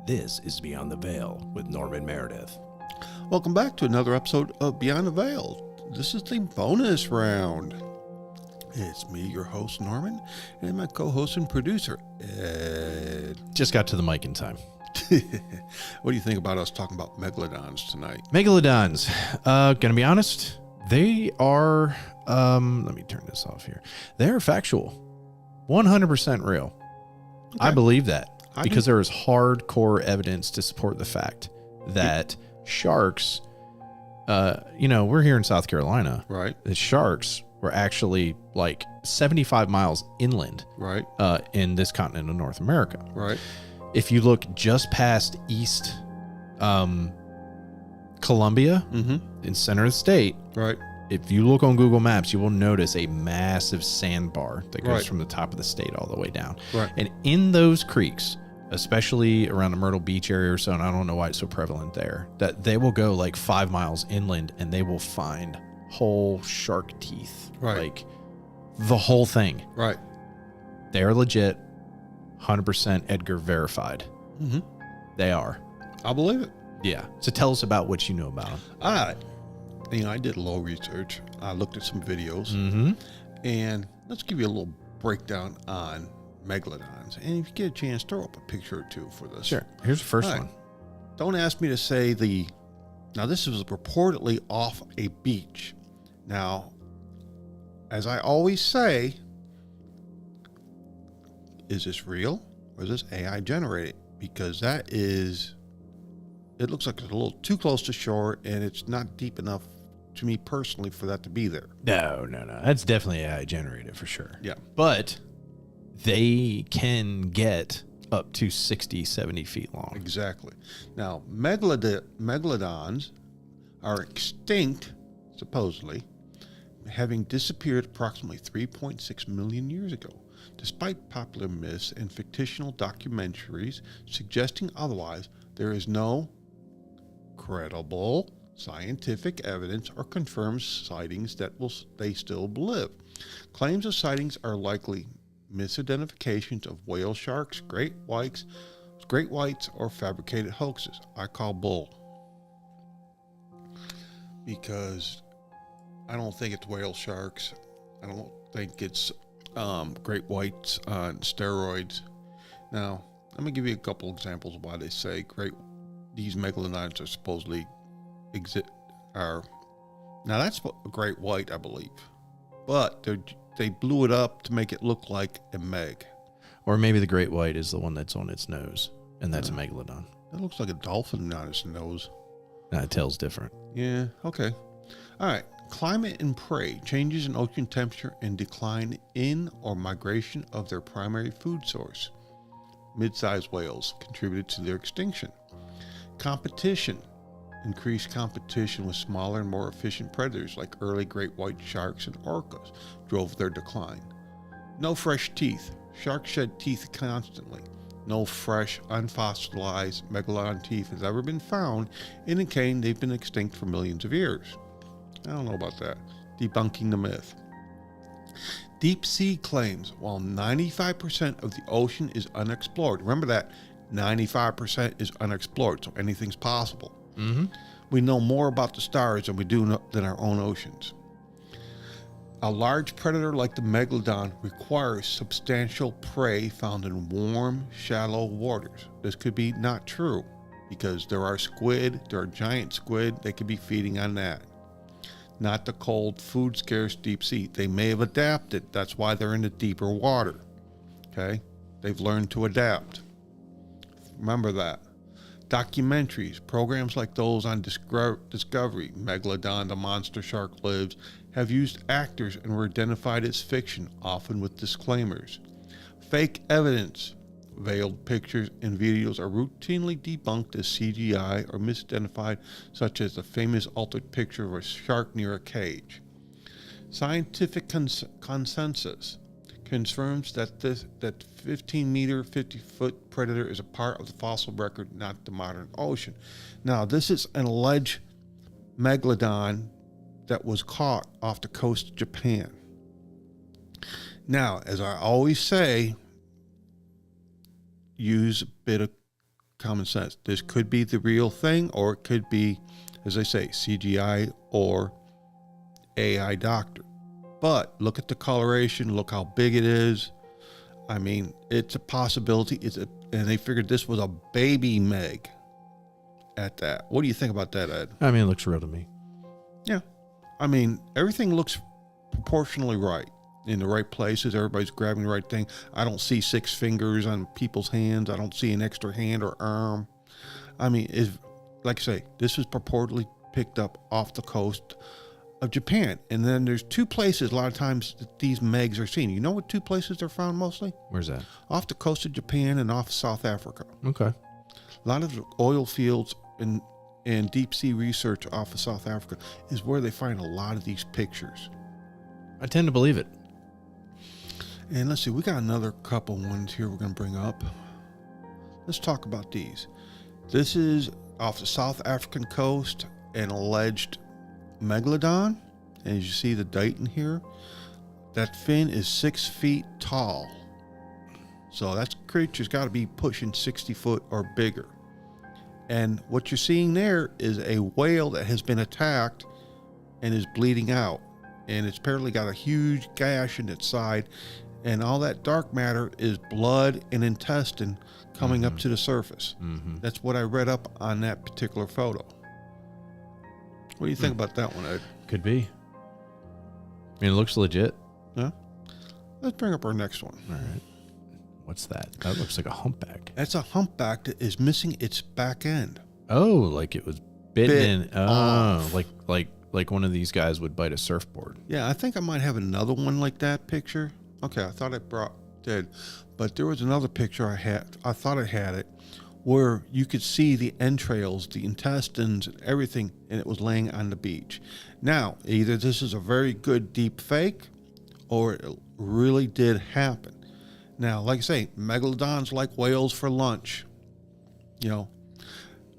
This is Beyond the Veil with Norman Meredith. Welcome back to another episode of Beyond the Veil. This is the bonus round. It's me, your host, Norman, and my co-host and producer, Ed. Just got to the mic in time. What do you think about us talking about megalodons tonight? Megalodons. Gonna be honest, they are, let me turn this off here. They're factual. 100% real. Okay. I believe that because there is hardcore evidence to support the fact that sharks, we're here in South Carolina. Right. The sharks were actually like 75 miles inland. Right. In this continent of North America. Right. If you look just past East Columbia in center of the state, right. If you look on Google Maps, you will notice a massive sandbar that goes right. from the top of the state all the way down. Right. And in those creeks, especially around the Myrtle Beach area or so, and I don't know why it's so prevalent there, that they will go like 5 miles inland and they will find whole shark teeth. Right. Like the whole thing. Right. They are legit, 100% Edgar verified. Mm-hmm. They are. I believe it. Yeah. So tell us about what you know about them. All right. I did a little research. I looked at some videos, and let's give you a little breakdown on megalodons. And if you get a chance, throw up a picture or two for this. Sure. Here's the first one. Don't ask me to say now this was reportedly off a beach. Now, as I always say, is this real or is this AI generated? Because it looks like it's a little too close to shore and it's not deep enough to me personally for that to be there. No. That's definitely AI generated for sure. Yeah. But they can get up to 60, 70 feet long. Exactly. Now, megalodons are extinct, supposedly, having disappeared approximately 3.6 million years ago, despite popular myths and fictional documentaries suggesting otherwise. There is no credible scientific evidence or confirmed sightings that they still live. Claims of sightings are likely misidentifications of whale sharks, great whites, or fabricated hoaxes. I call bull, because I don't think it's whale sharks. I don't think it's great whites on steroids. Now, let me give you a couple examples of why they say these megalodons are supposedly now that's a great white, I believe, but they blew it up to make it look like a meg. Or maybe the great white is the one that's on its nose, and that's a megalodon. It looks like a dolphin on its nose. That tail's different. Yeah, okay. All right. Climate and prey, changes in ocean temperature, and decline in or migration of their primary food source. Mid-sized whales contributed to their extinction. Competition. Increased competition with smaller and more efficient predators like early great white sharks and orcas drove their decline. No fresh teeth. Sharks shed teeth constantly. No fresh, unfossilized megalodon teeth has ever been found, indicating they've been extinct for millions of years. I don't know about that. Debunking the myth. Deep sea claims, while 95% of the ocean is unexplored. Remember that 95% is unexplored, so anything's possible. We know more about the stars than we do than our own oceans. A large predator like the megalodon requires substantial prey found in warm, shallow waters. This could be not true, because there are giant squid, they could be feeding on that. Not the cold, food-scarce deep sea. They may have adapted. That's why they're in the deeper water. Okay? They've learned to adapt. Remember that. Documentaries, programs like those on Discovery, Megalodon, The Monster Shark Lives, have used actors and were identified as fiction, often with disclaimers. Fake evidence, veiled pictures and videos are routinely debunked as CGI or misidentified, such as the famous altered picture of a shark near a cage. Scientific consensus confirms that 15-meter, 50-foot predator is a part of the fossil record, not the modern ocean. Now, this is an alleged megalodon that was caught off the coast of Japan. Now, as I always say, use a bit of common sense. This could be the real thing, or it could be, as I say, CGI or AI doctor. But look at the coloration. Look how big it is. I mean, it's a possibility. And they figured this was a baby Meg at that. What do you think about that, Ed? I mean, it looks real to me. Yeah. I mean, everything looks proportionally right, in the right places. Everybody's grabbing the right thing. I don't see 6 fingers on people's hands. I don't see an extra hand or arm. I mean, like I say, this is purportedly picked up off the coast of Japan. And then there's 2 places a lot of times that these Megs are seen. You know what 2 places they're found mostly? Where's that? Off the coast of Japan and off South Africa. Okay. A lot of the oil fields and deep sea research off of South Africa is where they find a lot of these pictures. I tend to believe it. And let's see, we got another couple ones here we're going to bring up. Let's talk about these. This is off the South African coast, an alleged megalodon. And as you see the date in here, that fin is 6 feet tall. So that creature's got to be pushing 60 foot or bigger. And what you're seeing there is a whale that has been attacked and is bleeding out. And it's apparently got a huge gash in its side. And all that dark matter is blood and intestine coming up to the surface. That's what I read up on that particular photo. What do you think about that one, Ed? Could be. I mean, it looks legit. Yeah. Let's bring up our next one. All right. What's that? That looks like a humpback. That's a humpback that is missing its back end. Oh, like it was bitten in. Oh, off. like one of these guys would bite a surfboard. Yeah, I think I might have another one like that picture. Okay, I thought did, but there was another picture I thought I had it, where you could see the entrails, the intestines, and everything, and it was laying on the beach. Now, either this is a very good deep fake, or it really did happen. Now, like I say, megalodons like whales for lunch. You know,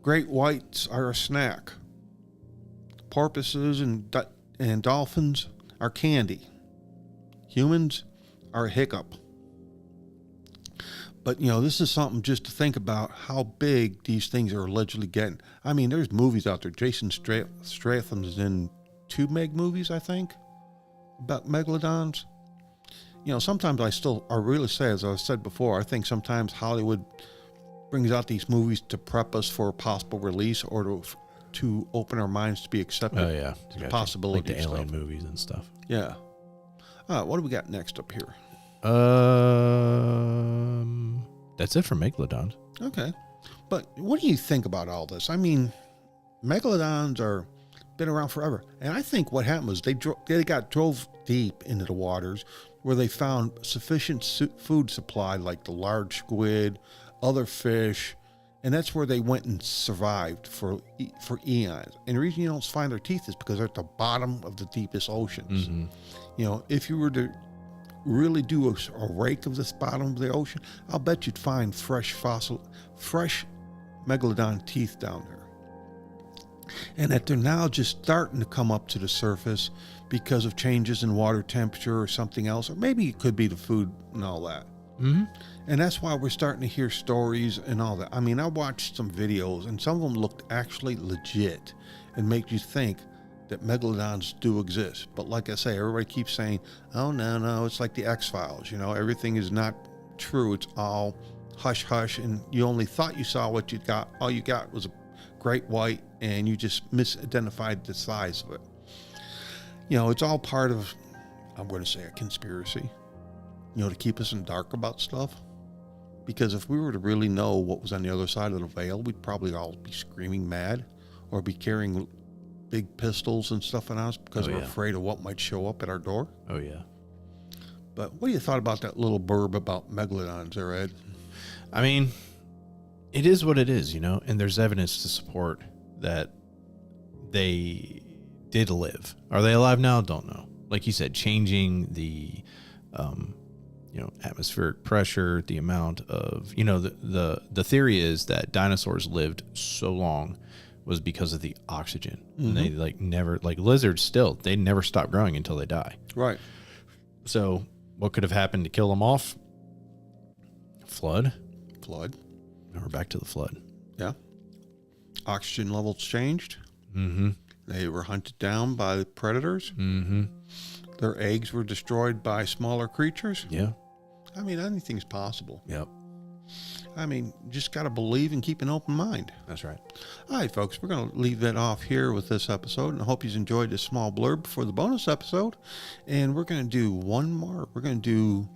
great whites are a snack. Porpoises and dolphins are candy. Humans are a hiccup. But, you know, this is something just to think about how big these things are allegedly getting. I mean, there's movies out there. Jason Statham's in 2 Meg movies, I think, about megalodons. You know, sometimes I really say, as I said before, I think sometimes Hollywood brings out these movies to prep us for a possible release or to open our minds to be accepted. Oh, yeah. To possibility like the alien stuff. movies and stuff. Yeah. What do we got next up here? That's it for megalodons. Okay. But what do you think about all this? I mean, megalodons are been around forever. And I think what happened was they drove deep into the waters where they found sufficient food supply, like the large squid, other fish, and that's where they went and survived for eons. And the reason you don't find their teeth is because they're at the bottom of the deepest oceans. You know, if you were to really do a rake of this bottom of the ocean, I'll bet you'd find fresh megalodon teeth down there. And that they're now just starting to come up to the surface because of changes in water temperature or something else, or maybe it could be the food and all that. And that's why we're starting to hear stories and all that. I mean, I watched some videos and some of them looked actually legit and make you think that megalodons do exist. But like I say, everybody keeps saying, oh, no, it's like the X-Files. You know, everything is not true. It's all hush hush, and you only thought you saw what you got. All you got was a great white, and you just misidentified the size of it. You know, it's all part of, I'm going to say, a conspiracy, you know, to keep us in the dark about stuff. Because if we were to really know what was on the other side of the veil, we'd probably all be screaming mad or be carrying big pistols and stuff on us because we're afraid of what might show up at our door. Oh, yeah. But what do you thought about that little blurb about megalodons there, Ed? I mean, it is what it is, you know, and there's evidence to support that they did live. Are they alive now? Don't know. Like you said, changing the, you know, atmospheric pressure, the amount of, you know, the theory is that dinosaurs lived so long was because of the oxygen. And they never, like lizards still, they never stop growing until they die. Right. So what could have happened to kill them off? Flood. Flood. Now we're back to the flood. Yeah. Oxygen levels changed. Mm-hmm. They were hunted down by predators. Mm-hmm. Their eggs were destroyed by smaller creatures. Yeah. I mean, anything's possible. Yep. I mean, just got to believe and keep an open mind. That's right. All right, folks, we're going to leave that off here with this episode, and I hope you've enjoyed this small blurb for the bonus episode. And we're going to do one more. We're going to do,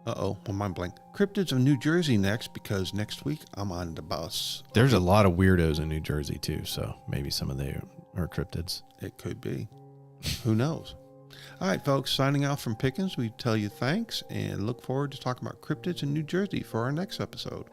my mind blank. Cryptids of New Jersey next, because next week I'm on the bus. There's a lot of weirdos in New Jersey too, so maybe some of them are cryptids. It could be. Who knows? All right, folks, signing off from Pickens, we tell you thanks and look forward to talking about cryptids in New Jersey for our next episode.